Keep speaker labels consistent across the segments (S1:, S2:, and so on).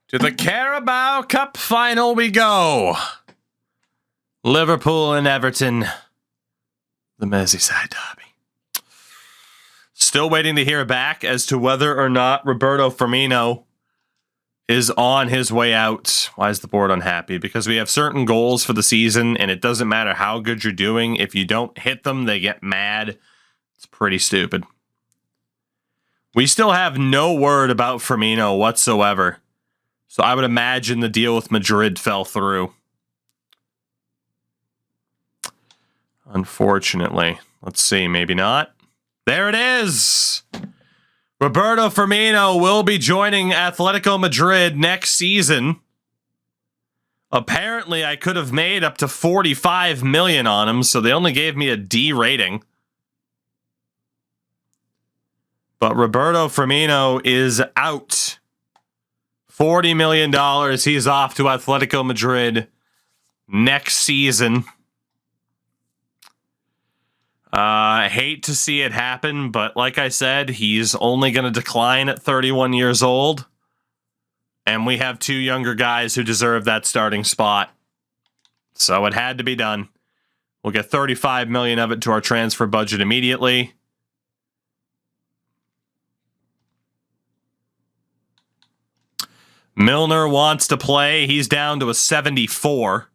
S1: To the Carabao Cup final we go. Liverpool and Everton. The Merseyside derby. Still waiting to hear back as to whether or not Roberto Firmino is on his way out. Why is the board unhappy? Because we have certain goals for the season, and it doesn't matter how good you're doing. If you don't hit them, they get mad. It's pretty stupid. We still have no word about Firmino whatsoever. So I would imagine the deal with Madrid fell through. Unfortunately. Let's see, maybe not. There it is! Roberto Firmino will be joining Atletico Madrid next season. Apparently, I could have made up to 45 million on him, so they only gave me a D rating. But Roberto Firmino is out. $40 million. He's off to Atletico Madrid next season. I hate to see it happen, but like I said, he's only going to decline at 31 years old. And we have two younger guys who deserve that starting spot. So it had to be done. We'll get 35 million of it to our transfer budget immediately. Milner wants to play. He's down to a 74.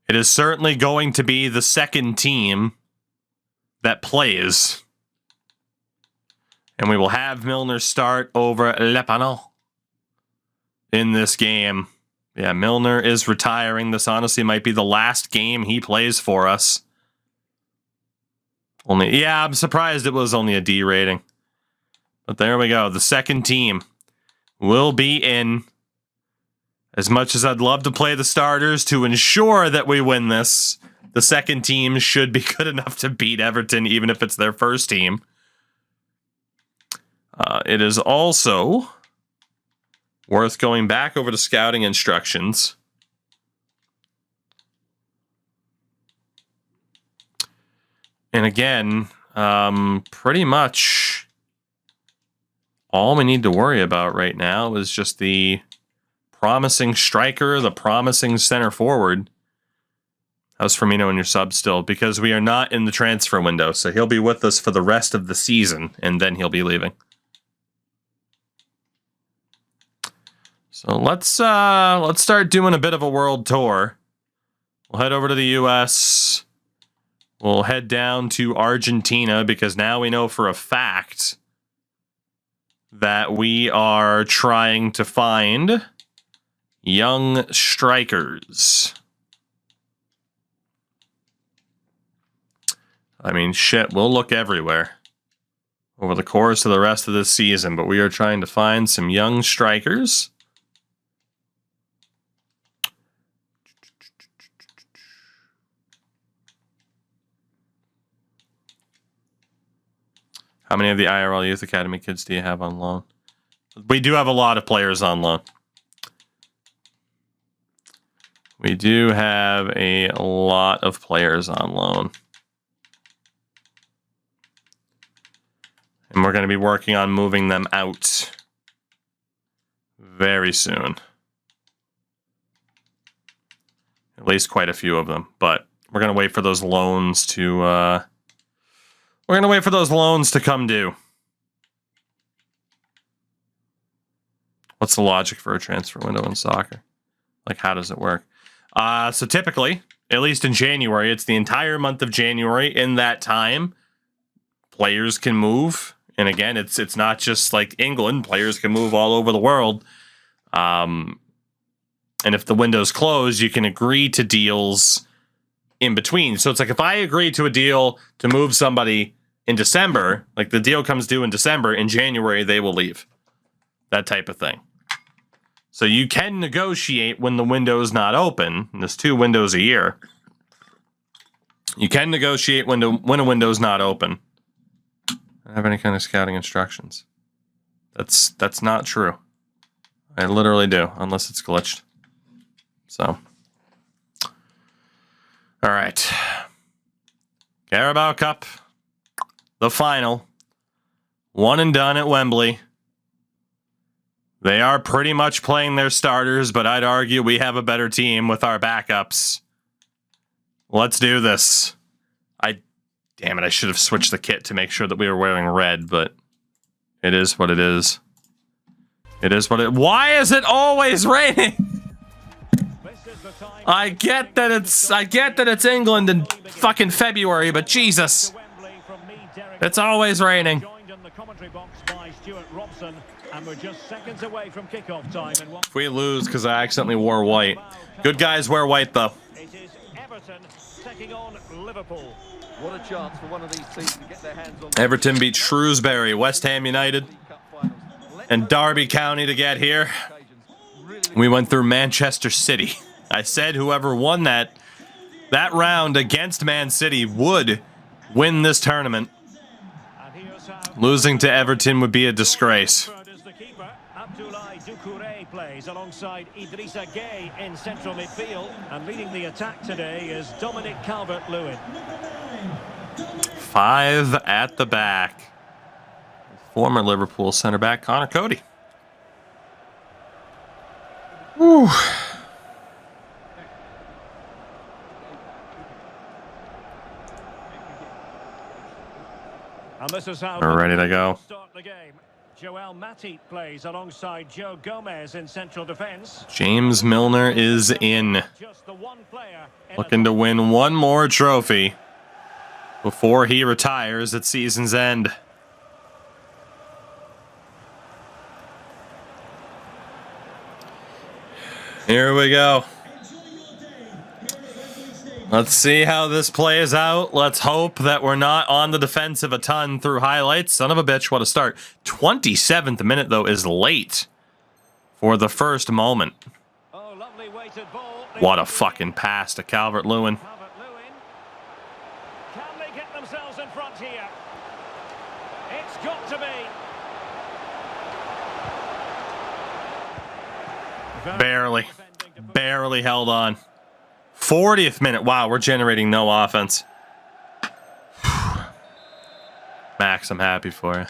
S1: It is certainly going to be the second team that plays. And we will have Milner start over Le Panneau in this game. Yeah, Milner is retiring. This honestly might be the last game he plays for us. I'm surprised it was only a D rating. But there we go. The second team will be in. As much as I'd love to play the starters to ensure that we win this, the second team should be good enough to beat Everton, even if it's their first team. It is also worth going back over to scouting instructions. And again, pretty much all we need to worry about right now is just the promising striker, the promising center forward. How's Firmino in your sub still? Because we are not in the transfer window, so he'll be with us for the rest of the season, and then he'll be leaving. So let's start doing a bit of a world tour. We'll head over to the US. We'll head down to Argentina, because now we know for a fact that we are trying to find young strikers. I mean, shit, we'll look everywhere over the course of the rest of this season, but we are trying to find some young strikers. How many of the IRL Youth Academy kids do you have on loan? We do have a lot of players on loan. We do have a lot of players on loan. And we're going to be working on moving them out very soon. At least quite a few of them. But we're going to wait for those loans to... we're going to wait for those loans to come due. What's the logic for a transfer window in soccer? Like, how does it work? So typically, at least in January, it's the entire month of January. In that time, players can move. And again, it's not just like England. Players can move all over the world. And if the window's closed, you can agree to deals in between. So it's like if I agree to a deal to move somebody in December, like the deal comes due in December, in January, they will leave. That type of thing. So you can negotiate when the window is not open. And there's 2 windows a year. You can negotiate when a window is not open. I don't have any kind of scouting instructions. That's not true. I literally do, unless it's glitched. So. All right. Carabao Cup. The final. One and done at Wembley. They are pretty much playing their starters, but I'd argue we have a better team with our backups. Let's do this. Damn it, I should have switched the kit to make sure that we were wearing red, but it is what it is. It is what it... Why is it always raining? I get that it's England in fucking February, but Jesus. It's always raining. If we lose because I accidentally wore white. Good guys wear white, though.
S2: It is Everton taking on Liverpool. What a chance for one of these teams to get their hands on.
S1: Everton beat Shrewsbury, West Ham United, and Derby County to get here. We went through Manchester City. I said whoever won that round against Man City would win this tournament. Losing to Everton would be a disgrace.
S2: Plays alongside Idrissa Gueye in central midfield, and leading the attack today is Dominic Calvert-Lewin.
S1: 5 at the back. Former Liverpool center back Connor Cody. Whew.
S2: And this is how
S1: we're ready to go.
S2: Start the game. Joel Matip plays alongside Joe Gomez in central defense.
S1: James Milner is in. Looking to win one more trophy before he retires at season's end. Here we go. Let's see how this plays out. Let's hope that we're not on the defensive a ton through highlights. Son of a bitch, what a start. 27th minute, though, is late for the first moment.
S2: Oh, lovely weighted ball.
S1: What a fucking pass to Calvert-Lewin.
S2: Can they get themselves in front here? It's got to be.
S1: Barely held on. 40th minute. Wow, we're generating no offense. Max, I'm happy for you.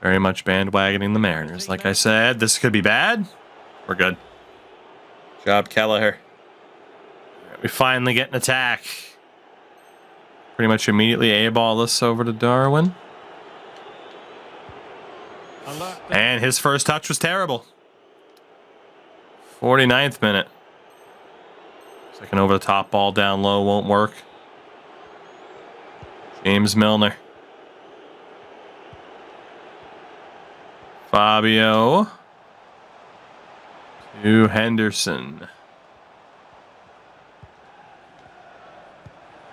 S1: Very much bandwagoning the Mariners. Like I said, this could be bad. We're good. Job, Kelleher. We finally get an attack. Pretty much immediately A-ball this over to Darwin. And his first touch was terrible. 49th minute. Second over the top ball down low won't work. James Milner. Fabio. To Henderson.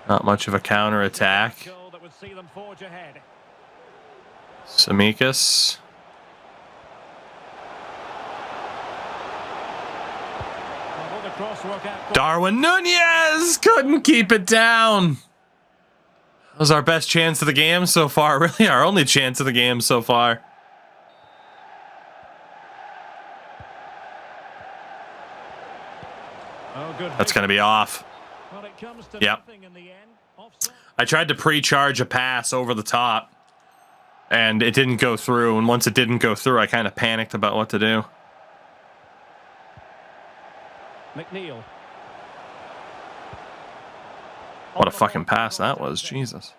S1: Not much of a counter attack. Samikas. Darwin Nunez couldn't keep it down. That was our best chance of the game so far. Really, our only chance of the game so far. That's going to be off. Yep. I tried to pre-charge a pass over the top, and it didn't go through. And once it didn't go through, I kind of panicked about what to do.
S2: McNeil.
S1: What a fucking pass that was, Jesus.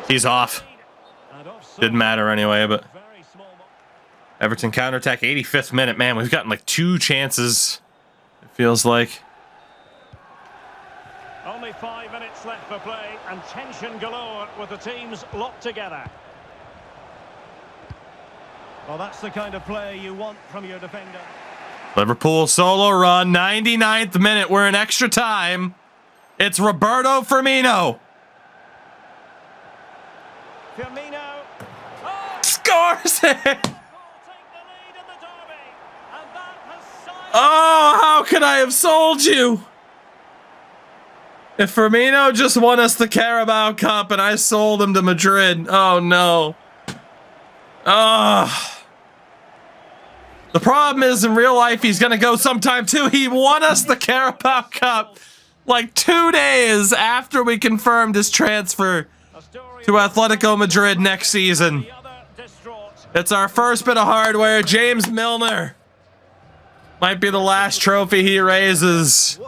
S1: He's off. Didn't matter anyway, but Everton counterattack, 85th minute. Man, we've gotten like 2 chances, it feels like.
S2: Only 5 minutes left for play, and tension galore with the teams locked together. Well, that's the kind of play you want from your defender.
S1: Liverpool solo run, 99th minute. We're in extra time. It's Roberto Firmino. Scores it! Oh, how could I have sold you? If Firmino just won us the Carabao Cup and I sold him to Madrid. Oh, no. The problem is, in real life, he's going to go sometime, too. He won us the Carabao Cup. Like 2 days after we confirmed his transfer to Atletico Madrid next season. It's our first bit of hardware. James Milner might be the last trophy he raises.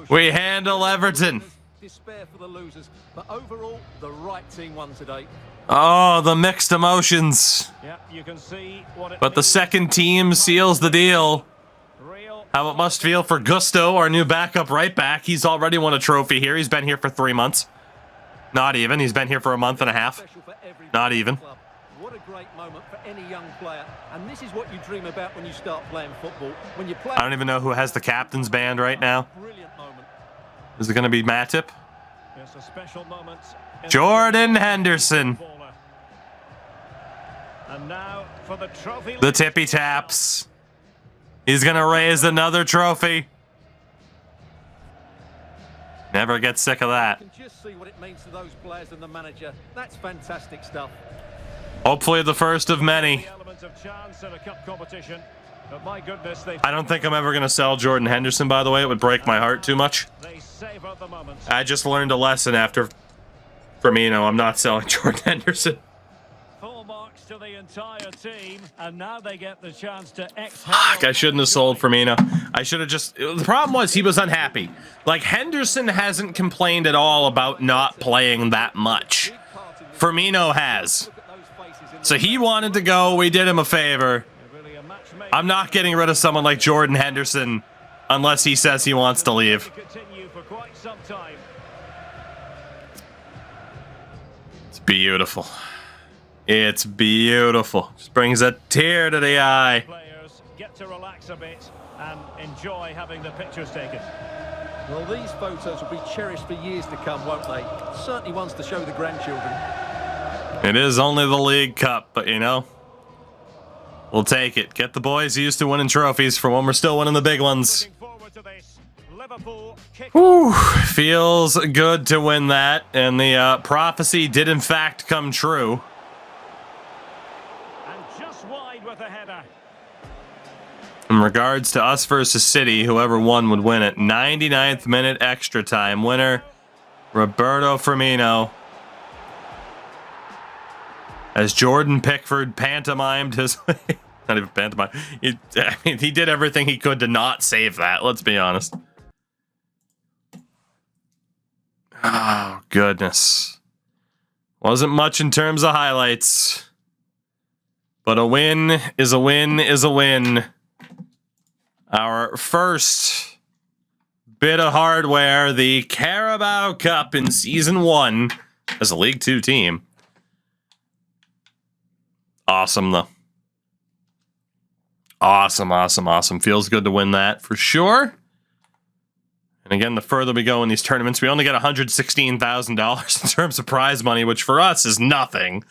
S1: We handle Everton.
S3: Despair for the losers, but overall, the right team won today.
S1: Oh, the mixed emotions.
S2: Yeah, you can see what it
S1: But the second team seals the deal. How it must feel for Gusto, our new backup right back. He's already won a trophy here. He's been here for 3 months. Not even. He's been here for a month and a half. Not even.
S3: What a great moment for any young player. And this is what you dream about when you start playing football. When you play.
S1: I don't even know who has the captain's band right now.
S3: Brilliant moment.
S1: Is it going to be Matip?
S2: It's a special moment.
S1: Jordan Henderson.
S2: And now for the trophy.
S1: The tippy taps. He's going to raise another trophy. Never get sick of that.
S3: You can just see what it means to those players and the manager. That's fantastic stuff.
S1: Hopefully the first of many.
S2: Element of chance in a cup competition. But my goodness,
S1: I don't think I'm ever going to sell Jordan Henderson, by the way. It would break my heart too much.
S2: they savor the moment.
S1: I just learned a lesson after Firmino. I'm not selling Jordan Henderson.
S2: Full marks to the entire team, and now they get the chance to exhale.
S1: Fuck, I shouldn't have sold Firmino. I should have just... The problem was he was unhappy. Like, Henderson hasn't complained at all about not playing that much. Firmino has. So he wanted to go. We did him a favor. I'm not getting rid of someone like Jordan Henderson unless he says he wants to leave. It's beautiful. It's beautiful. Just brings a tear to the eye.
S2: Players get to relax a bit and enjoy having the pictures taken.
S3: Well, these photos will be cherished for years to come, won't they? Certainly ones to show the grandchildren.
S1: It is only the League Cup, but you know, we'll take it. Get the boys used to winning trophies for when we're still winning the big ones. Whew, feels good to win that, and the prophecy did in fact come true.
S2: And just wide with a header.
S1: In regards to us versus City, whoever won would win it. 99th minute extra time winner, Roberto Firmino. As Jordan Pickford pantomimed his way. Not even pantomime. He did everything he could to not save that, let's be honest. Oh, goodness. Wasn't much in terms of highlights. But a win is a win is a win. Our first bit of hardware, the Carabao Cup in Season 1 as a League 2 team. Awesome, though. Awesome, awesome, awesome. Feels good to win that for sure. And again, the further we go in these tournaments, we only get $116,000 in terms of prize money, which for us is nothing.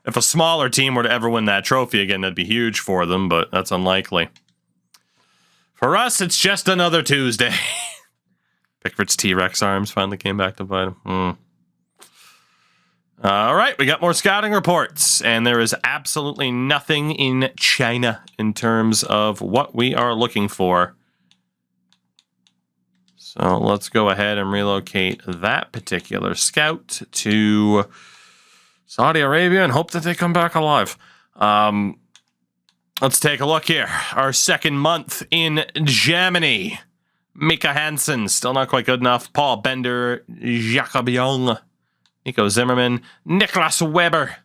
S1: If a smaller team were to ever win that trophy again, that'd be huge for them, but that's unlikely. For us, it's just another Tuesday. Pickford's T-Rex arms finally came back to bite him. All right, we got more scouting reports, and there is absolutely nothing in China in terms of what we are looking for. So let's go ahead and relocate that particular scout to Saudi Arabia and hope that they come back alive. Let's take a look here. Our second month in Germany. Mika Hansen, still not quite good enough. Paul Bender, Jakob Young, Nico Zimmerman, Niklas Weber,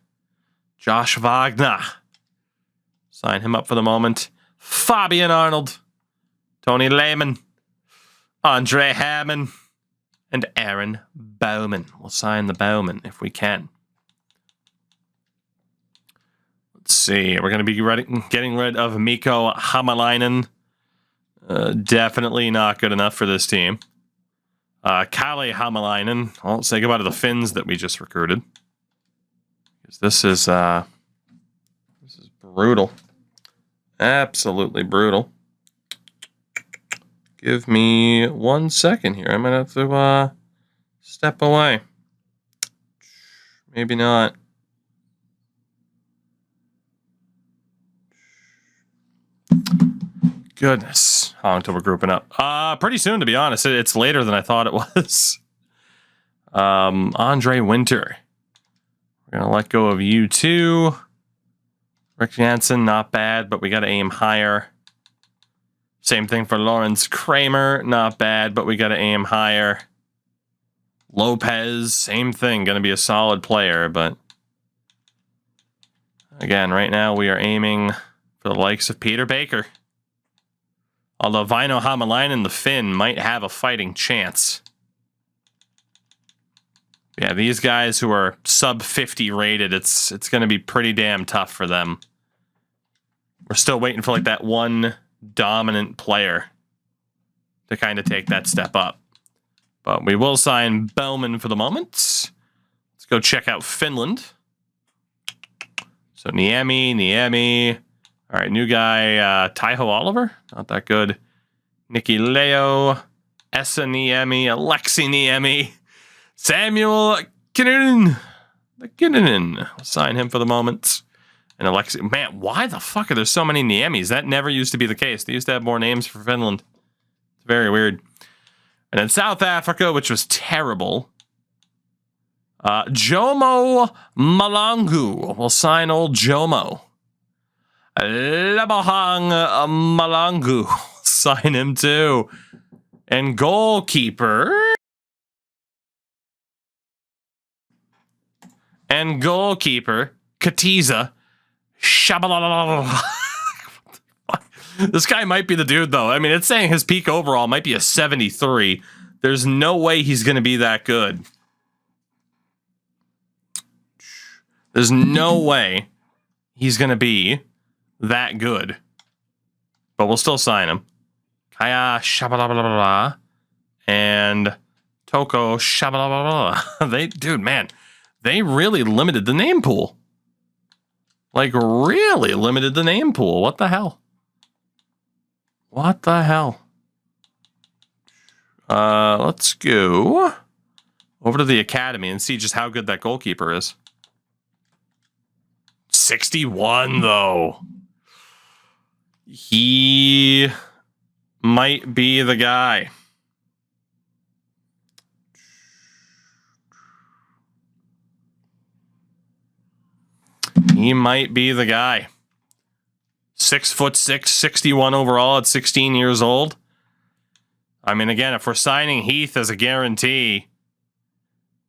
S1: Josh Wagner. Sign him up for the moment. Fabian Arnold, Tony Lehmann, Andre Hammond, and Aaron Bowman. We'll sign the Bowman if we can. Let's see. We're going to be getting rid of Mikko Hämäläinen. Definitely not good enough for this team. Kalle Hämäläinen. I'll say goodbye to the Finns that we just recruited. Because this is brutal. Absolutely brutal. Give me 1 second here. I might have to step away. Maybe not. goodness. How long until we're grouping up? Pretty soon, to be honest. It's later than I thought it was. Andre Winter. We're going to let go of you too. Rick Jansen, not bad, but we got to aim higher. Same thing for Lawrence Kramer. Not bad, but we got to aim higher. Lopez, same thing. Going to be a solid player, but again, right now we are aiming for the likes of Peter Baker. Although Vaino Hamalainen, the Finn, might have a fighting chance. Yeah, these guys who are sub 50 rated, it's going to be pretty damn tough for them. We're still waiting for like that one dominant player to kind of take that step up. But we will sign Bowman for the moment. Let's go check out Finland. So Niemi. All right, new guy, Taiho Oliver. Not that good. Nicky Leo. Essa Niemi. Alexi Niemi. Samuel Kinnunen. We'll sign him for the moment. And Alexi. Man, why the fuck are there so many Niemis? That never used to be the case. They used to have more names for Finland. It's very weird. And then South Africa, which was terrible. Jomo Malangu. We'll sign old Jomo. Lebohang Malangu. Sign him too. And goalkeeper. Katiza. Shabalala. This guy might be the dude, though. I mean, it's saying his peak overall might be a 73. There's no way he's going to be that good. There's no way he's going to be that good. But we'll still sign him. Kaya Shabalala and Toko Shabalala. Dude, man, they really limited the name pool. Like, really limited the name pool. What the hell? What the hell? Let's go over to the academy and see just how good that goalkeeper is. 61, though. He might be the guy. He might be the guy. 6'6", 61 overall at 16 years old. I mean, again, if we're signing Heath as a guarantee,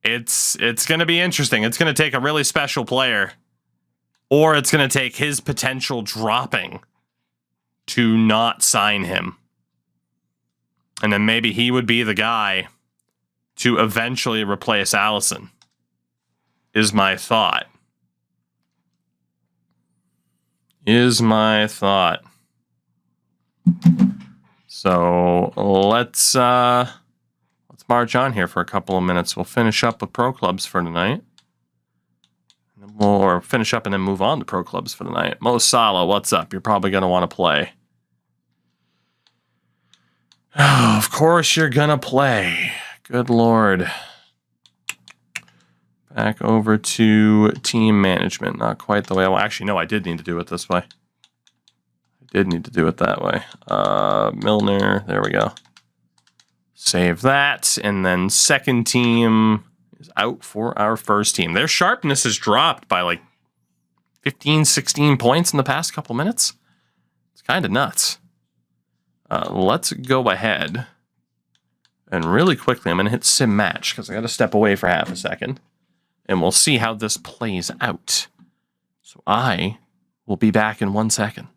S1: it's going to be interesting. It's going to take a really special player, or it's going to take his potential dropping to not sign him. And then maybe he would be the guy to eventually replace Allison, is my thought. So let's march on here for a couple of minutes. We'll finish up with pro clubs for tonight. Or finish up and then move on to pro clubs for the night. Mo Salah, what's up? You're probably going to want to play. Oh, of course you're going to play. Good Lord. Back over to team management. Not quite the way I want. Actually, no, I did need to do it this way. I did need to do it that way. Milner, there we go. Save that. And then second team is out for our first team. Their sharpness has dropped by like 15, 16 points in the past couple minutes. It's kind of nuts. Let's go ahead. And really quickly, I'm going to hit sim match because I got to step away for half a second. And we'll see how this plays out. So I will be back in 1 second.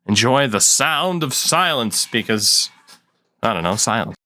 S1: Enjoy the sound of silence because, I don't know, silence.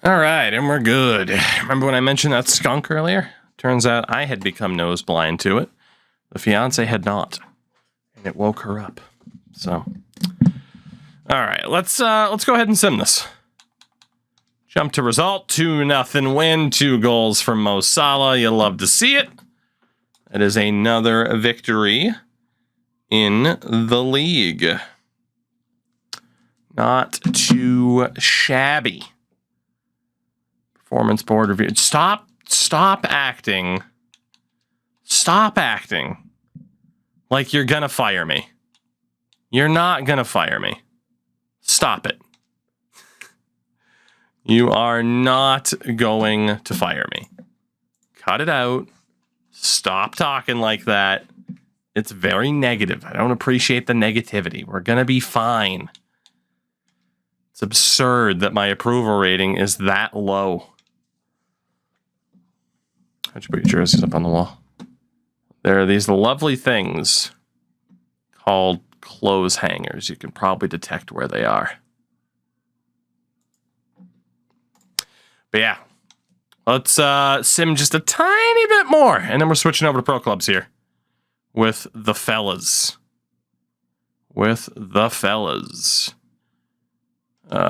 S1: All right, and we're good. Remember when I mentioned that skunk earlier? Turns out I had become nose blind to it. The fiance had not, and it woke her up. So All right, let's go ahead and sim this. Jump to result, 2-0 win, 2 goals from Mo Salah. You love to see it. It is another victory in the league. Not too shabby. Performance board review. Stop acting. Stop acting like you're gonna fire me. You're not gonna fire me. Stop it. You are not going to fire me. Cut it out. Stop talking like that. It's very negative. I don't appreciate the negativity. We're going to be fine. It's absurd that my approval rating is that low. How'd you put your jerseys up on the wall? There are these lovely things called clothes hangers. You can probably detect where they are. But yeah, let's sim just a tiny bit more, and then we're switching over to pro clubs here with the fellas.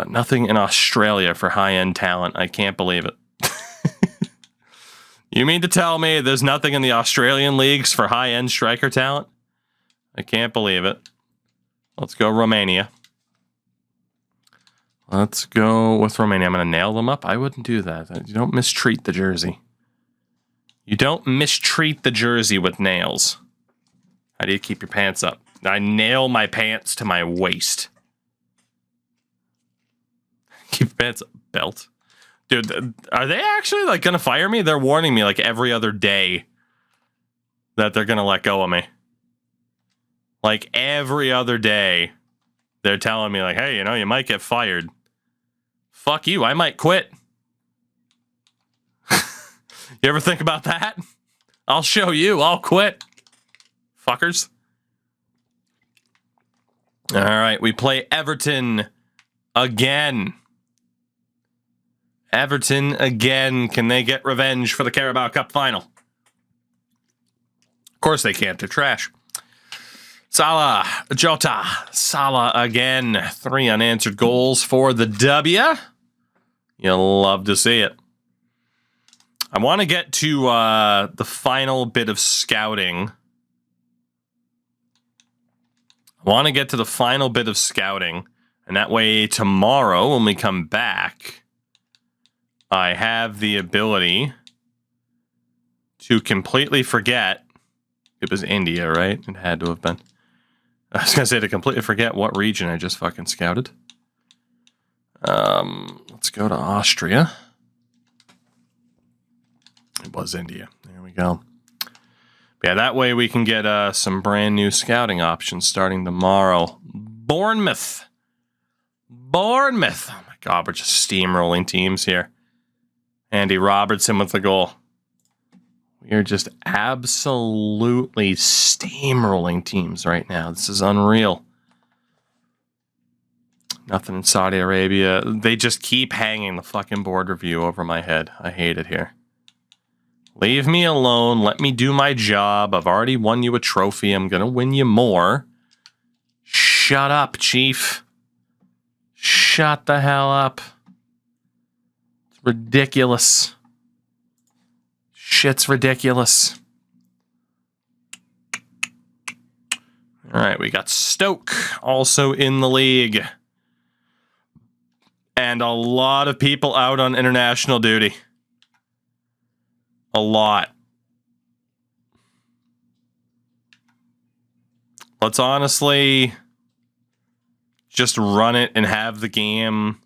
S1: Nothing in Australia for high-end talent. I can't believe it. You mean to tell me there's nothing in the Australian leagues for high-end striker talent? I can't believe it. Let's go Romania. Let's go with Romania. I'm going to nail them up. I wouldn't do that. You don't mistreat the jersey. You don't mistreat the jersey with nails. How do you keep your pants up? I nail my pants to my waist. Keep your pants up. Belt. Dude, are they actually like going to fire me? They're warning me like every other day that they're going to let go of me. Like every other day. They're telling me like, hey, you know, you might get fired. Fuck you, I might quit. You ever think about that? I'll show you, I'll quit. Fuckers. All right, we play Everton again. Everton again. Can they get revenge for the Carabao Cup final? Of course they can't, they're trash. Salah, Jota, Salah again. 3 unanswered goals for the W. You'll love to see it. I want to get to the final bit of scouting. And that way tomorrow when we come back, I have the ability to completely forget. It was India, right? It had to have been. I was going to say to completely forget what region I just fucking scouted. Let's go to Austria. It was India. There we go. Yeah, that way we can get some brand new scouting options starting tomorrow. Bournemouth. Oh my God, we're just steamrolling teams here. Andy Robertson with the goal. We are just absolutely steamrolling teams right now. This is unreal. Nothing in Saudi Arabia. They just keep hanging the fucking board review over my head. I hate it here. Leave me alone. Let me do my job. I've already won you a trophy. I'm going to win you more. Shut up, Chief. Shut the hell up. It's ridiculous. Shit's ridiculous. All right, we got Stoke also in the league. And a lot of people out on international duty. A lot. Let's honestly just run it and have the game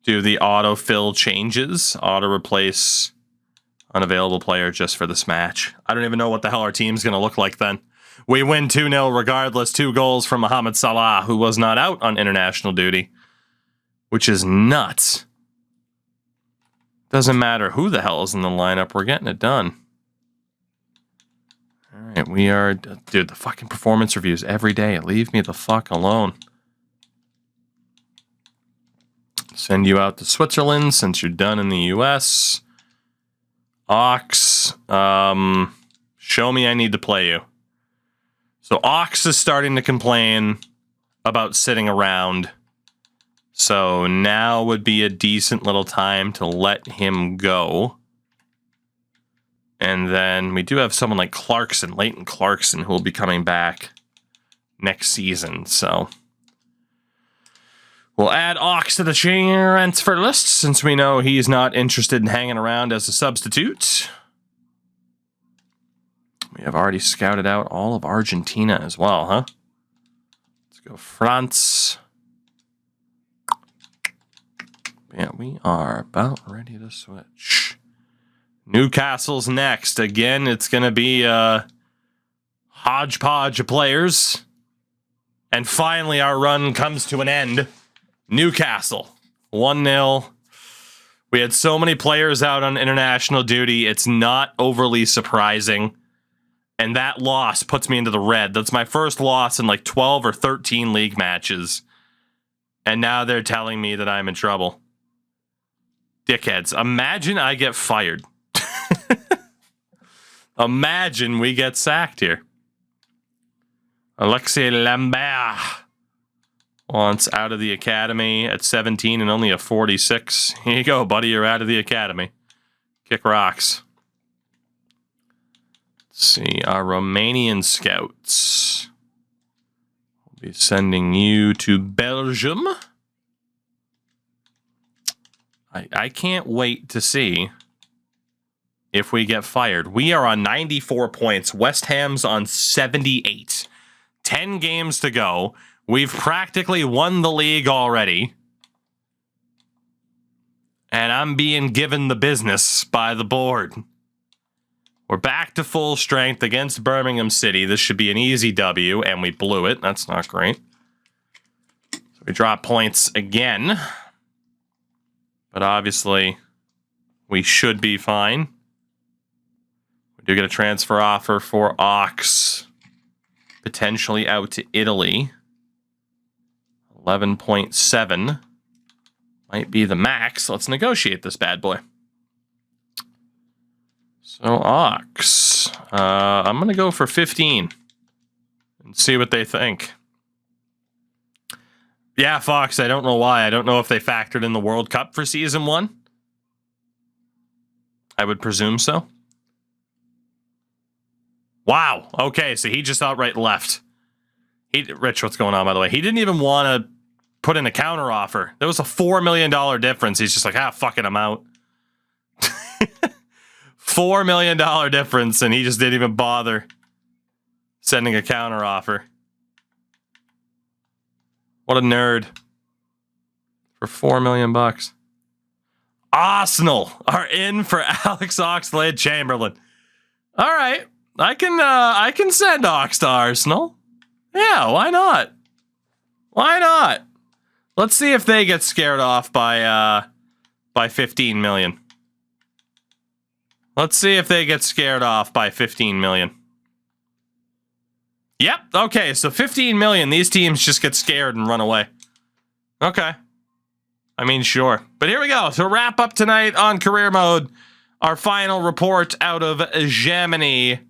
S1: do the autofill changes, auto replace unavailable player just for this match. I don't even know what the hell our team's going to look like then. We win 2-0 regardless. 2 goals from Mohamed Salah, who was not out on international duty, which is nuts. Doesn't matter who the hell is in the lineup. We're getting it done. All right, we are... Dude, the fucking performance reviews every day. Leave me the fuck alone. Send you out to Switzerland since you're done in the U.S. Ox, show me I need to play you. So Ox is starting to complain about sitting around. So now would be a decent little time to let him go. And then we do have someone like Leighton Clarkson, who will be coming back next season. So we'll add Ox to the transfer list since we know he's not interested in hanging around as a substitute. We have already scouted out all of Argentina as well, huh? Let's go France. Yeah, we are about ready to switch. Newcastle's next. Again, it's going to be a hodgepodge of players. And finally, our run comes to an end. Newcastle, 1-0. We had so many players out on international duty. It's not overly surprising. And that loss puts me into the red. That's my first loss in like 12 or 13 league matches. And now they're telling me that I'm in trouble. Dickheads. Imagine I get fired. Imagine we get sacked here. Alexis Lambert wants out of the academy at 17 and only a 46. Here you go, buddy. You're out of the academy. Kick rocks. Let's see. Our Romanian scouts. We'll be sending you to Belgium. I can't wait to see if we get fired. We are on 94 points. West Ham's on 78. 10 games to go. We've practically won the league already. And I'm being given the business by the board. We're back to full strength against Birmingham City. This should be an easy W, and we blew it. That's not great. So we drop points again. But obviously, we should be fine. We do get a transfer offer for Ox. Potentially out to Italy. 11.7. Might be the max. Let's negotiate this bad boy. So, Ox. I'm going to go for 15. And see what they think. Yeah, Fox, I don't know why. I don't know if they factored in the World Cup for Season 1. I would presume so. Wow. Okay, so he just outright left. Rich, what's going on, by the way? He didn't even want to put in a counter offer. There was a $4 million difference. He's just like, fuck it, I'm out. $4 million difference, and he just didn't even bother sending a counter offer. What a nerd. For $4 million. Arsenal are in for Alex Oxlade-Chamberlain. All right. I can send Ox to Arsenal. Yeah, why not? Why not? Let's see if they get scared off by 15 million. Let's see if they get scared off by 15 million. Yep, okay, so 15 million, these teams just get scared and run away. Okay. I mean, sure. But here we go. To wrap up tonight on Career Mode, our final report out of Germany.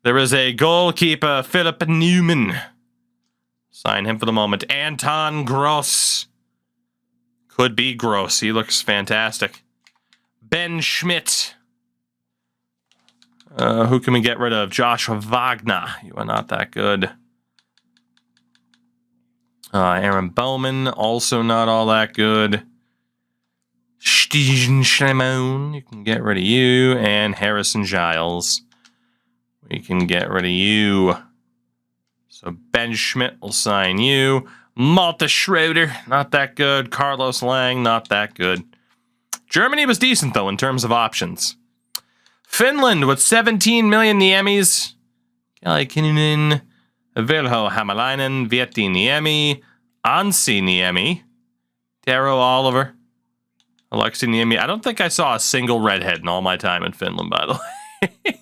S1: There is a goalkeeper, Philip Newman. Sign him for the moment. Anton Gross. Could be Gross. He looks fantastic. Ben Schmidt. Who can we get rid of? Joshua Wagner. You are not that good. Aaron Bowman. Also not all that good. Steven Schlemon. You can get rid of you. And Harrison Giles. We can get rid of you. So Ben Schmidt will sign you. Malte Schroeder. Not that good. Carlos Lang. Not that good. Germany was decent, though, in terms of options. Finland with 17 million Niemis. Kalle Kinnunen, Vilho Hämäläinen, Vietti Niemi, Anssi Niemi, Tero Oliver, Alexi Niemi. I don't think I saw a single redhead in all my time in Finland, by the way.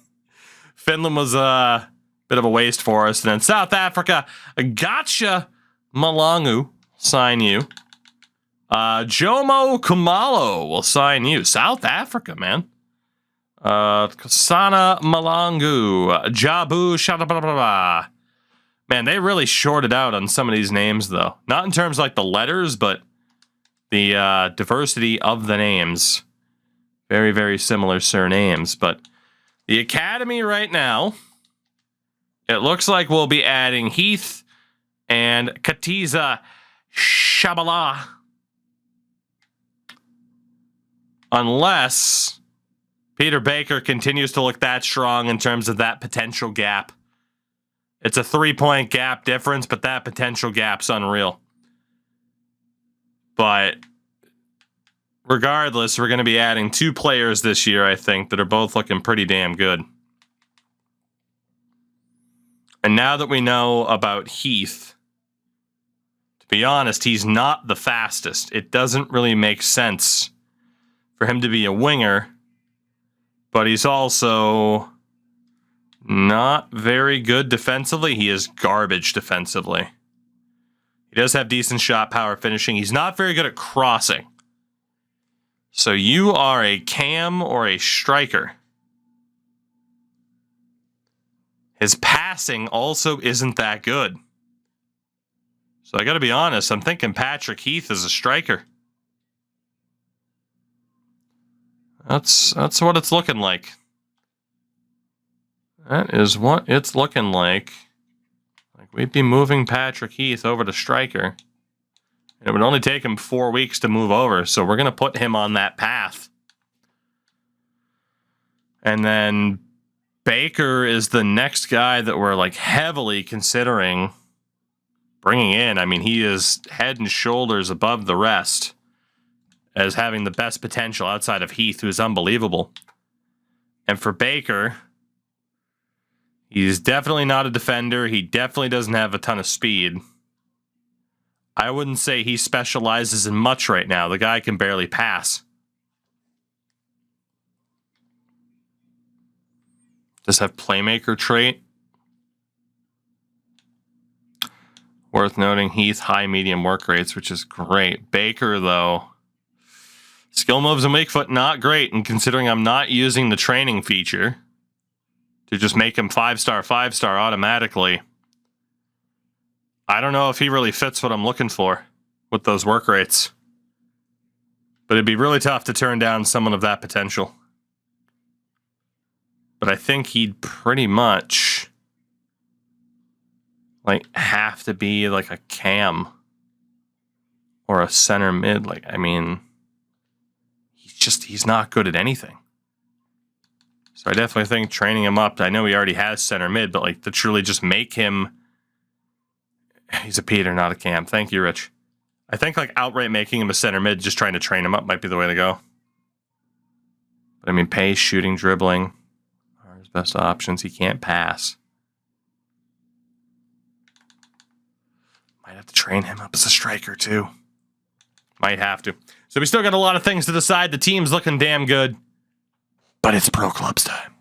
S1: Finland was a bit of a waste for us. And then South Africa, Gotcha Malangu, sign you. Jomo Kumalo will sign you. South Africa, man. Kasana Malangu, Jabu Shadababa, Man, they really shorted out on some of these names, though. Not in terms of like the letters, but the diversity of the names. Very, very similar surnames. But the academy right now, it looks like we'll be adding Heath and Katiza Shabala. Unless Peter Baker continues to look that strong in terms of that potential gap. It's a 3-point gap difference, but that potential gap's unreal. But regardless, we're going to be adding 2 players this year, I think, that are both looking pretty damn good. And now that we know about Heath, to be honest, he's not the fastest. It doesn't really make sense for him to be a winger, but he's also not very good defensively. He is garbage defensively. He does have decent shot power finishing. He's not very good at crossing. So you are a cam or a striker. His passing also isn't that good. So I got to be honest, I'm thinking Patrick Heath is a striker. That's what it's looking like. That is what it's looking like. Like we'd be moving Patrick Heath over to striker. And it would only take him 4 weeks to move over, so we're going to put him on that path. And then Baker is the next guy that we're like heavily considering bringing in. I mean, he is head and shoulders above the rest as having the best potential outside of Heath, who is unbelievable. And for Baker, he's definitely not a defender. He definitely doesn't have a ton of speed. I wouldn't say he specializes in much right now. The guy can barely pass. Does have playmaker trait. Worth noting, Heath, high, medium work rates, which is great. Baker, though, skill moves and weak foot, not great. And considering I'm not using the training feature to just make him 5-star automatically, I don't know if he really fits what I'm looking for with those work rates. But it'd be really tough to turn down someone of that potential. But I think he'd pretty much like have to be like a cam or a center mid. Like, I mean, he's not good at anything. So I definitely think training him up, I know he already has center mid, but like to truly just make him, he's a Peter, not a cam. Thank you, Rich. I think like outright making him a center mid, just trying to train him up might be the way to go. But I mean, pace, shooting, dribbling are his best options. He can't pass. Might have to train him up as a striker too. Might have to. So we still got a lot of things to decide. The team's looking damn good. But it's Pro Clubs time.